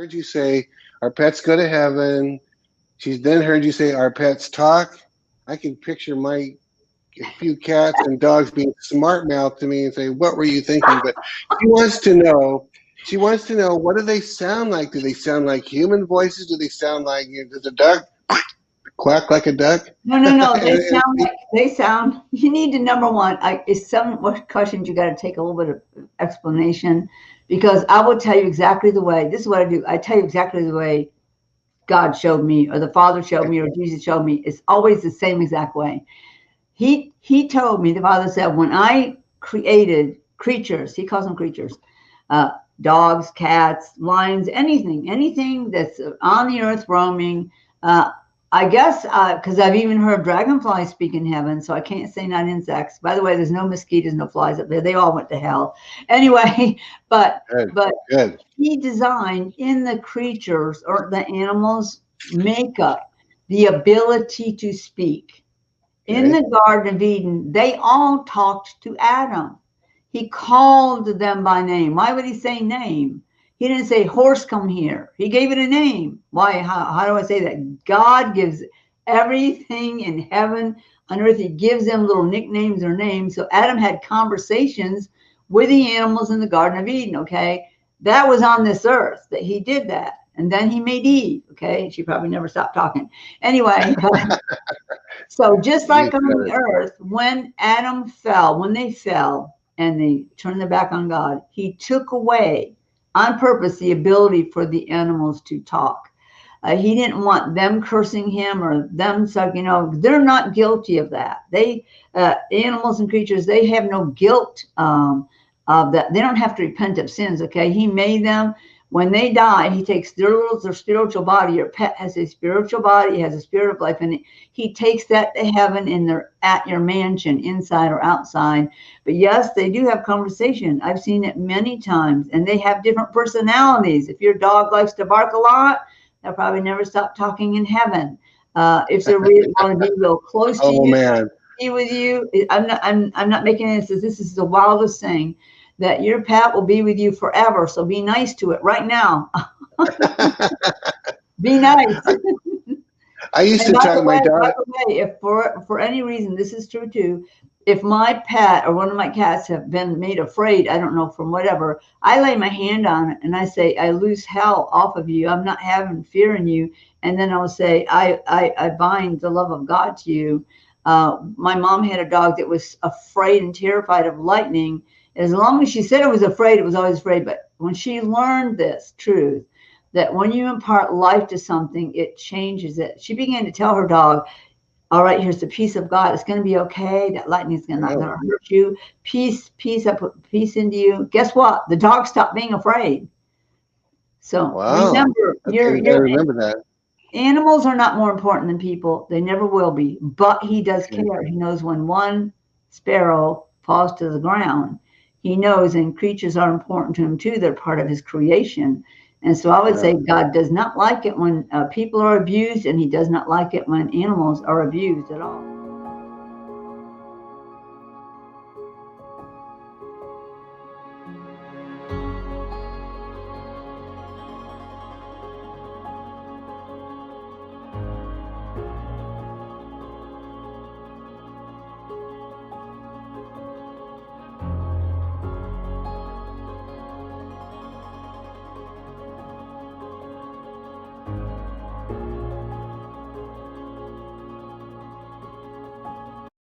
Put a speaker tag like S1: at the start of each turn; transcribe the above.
S1: heard you say, our pets go to heaven. She's then heard you say, our pets talk. I can picture my few cats and dogs being smart mouthed to me and say, what were you thinking? But she wants to know, what do they sound like? Do they sound like human voices? Do they sound like, does a duck quack like a duck?
S2: No. They sound. You need to, number one, is some questions you got to take a little bit of explanation, because I will tell you exactly the way. This is what I do. I tell you exactly the way God showed me, or the Father showed me, or Jesus showed me. It's always the same exact way. He told me, the Father said, when I created creatures, he calls them creatures, dogs, cats, lions, anything that's on the earth roaming. I guess because I've even heard dragonflies speak in heaven, so I can't say not insects. By the way, there's no mosquitoes, no flies up there. They all went to hell. Anyway, but
S1: Good.
S2: he designed in the creatures or the animals' makeup the ability to speak. In the Garden of Eden, they all talked to Adam. He called them by name. Why would he say name? He didn't say, horse, come here. He gave it a name. Why? How do I say that? God gives everything in heaven, on earth. He gives them little nicknames or names. So Adam had conversations with the animals in the Garden of Eden, okay? That was on this earth that he did that. And then he made Eve, okay? She probably never stopped talking. Anyway, so just like on the earth, when they fell and they turned their back on God, he took away on purpose the ability for the animals to talk. He didn't want them cursing him or them sucking. They're not guilty of that. Animals and creatures, they have no guilt of that. They don't have to repent of sins, okay? He made them. When they die, he takes their spiritual body. Your pet has a spiritual body, has a spirit of life in it. He takes that to heaven, and they're at your mansion, inside or outside. But yes, they do have conversation. I've seen it many times, and they have different personalities. If your dog likes to bark a lot, they'll probably never stop talking in heaven. If they really want to be real close to you,
S1: man,
S2: be with you. I'm not making this. This is the wildest thing. That your pet will be with you forever. So be nice to it right now. Be nice.
S1: I used to tell my dog.
S2: By the way, if for any reason, this is true too, if my pet or one of my cats have been made afraid, I don't know, from whatever, I lay my hand on it and I say, I lose hell off of you. I'm not having fear in you. And then I'll say, I bind the love of God to you. My mom had a dog that was afraid and terrified of lightning. As long as she said it was afraid, it was always afraid. But when she learned this truth, that when you impart life to something, it changes it. She began to tell her dog, all right, here's the peace of God. It's going to be okay. That lightning is not going to hurt you. Peace, I put peace into you. Guess what? The dog stopped being afraid. So remember,
S1: remember that.
S2: Animals are not more important than people. They never will be. But he does care. He knows when one sparrow falls to the ground. He knows, and creatures are important to him too. They're part of his creation. And so I would say God does not like it when people are abused, and he does not like it when animals are abused at all.